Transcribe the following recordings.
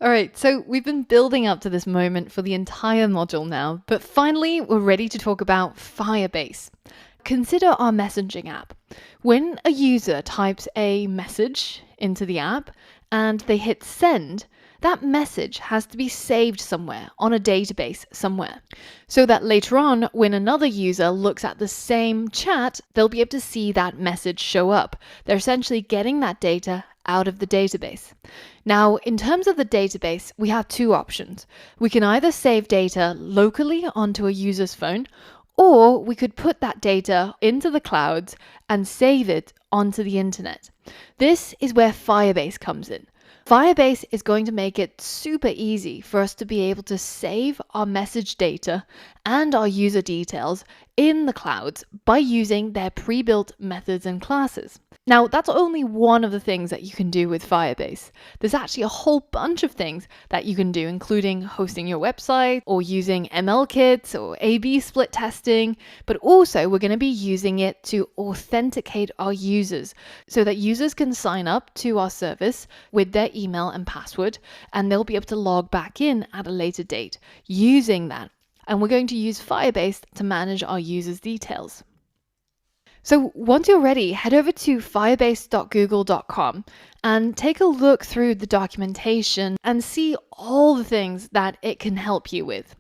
All right, so we've been building up to this moment for the entire module now, but finally we're ready to talk about Firebase. Consider our messaging app. When a user types a message into the app and they hit send, that message has to be saved somewhere on a database somewhere, so that later on, when another user looks at the same chat, they'll be able to see that message show up. They're essentially getting that data out of the database. Now, in terms of the database, we have two options. We can either save data locally onto a user's phone, or we could put that data into the clouds and save it onto the internet. This is where Firebase comes in. Firebase is going to make it super easy for us to be able to save our message data and our user details in the clouds by using their pre-built methods and classes. Now, that's only one of the things that you can do with Firebase. There's actually a whole bunch of things that you can do, including hosting your website or using ML kits or A/B split testing, but also we're going to be using it to authenticate our users so that users can sign up to our service with their email and password, and they'll be able to log back in at a later date using that. And we're going to use Firebase to manage our users' details. So once you're ready, head over to firebase.google.com and take a look through the documentation and see all the things that it can help you with.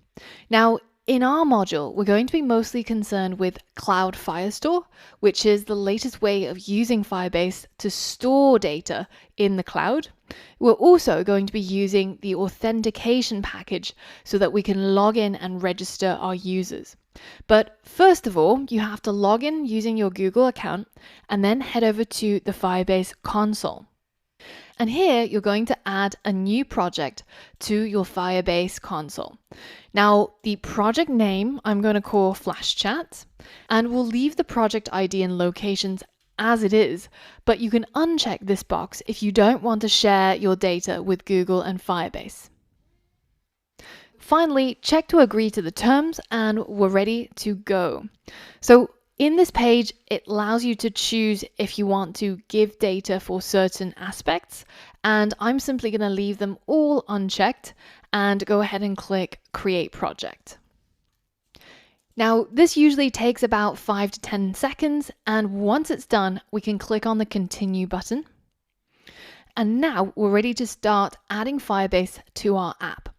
Now, in our module, we're going to be mostly concerned with Cloud Firestore, which is the latest way of using Firebase to store data in the cloud. We're also going to be using the authentication package so that we can log in and register our users. But first of all, you have to log in using your Google account and then head over to the Firebase console. And here you're going to add a new project to your Firebase console. Now, the project name I'm going to call Flash Chat, and we'll leave the project ID and locations as it is, but you can uncheck this box if you don't want to share your data with Google and Firebase. Finally, check to agree to the terms and we're ready to go. So in this page, it allows you to choose if you want to give data for certain aspects, and I'm simply going to leave them all unchecked and go ahead and click Create Project. Now, this usually takes about 5 to 10 seconds, and once it's done, we can click on the Continue button. And now we're ready to start adding Firebase to our app.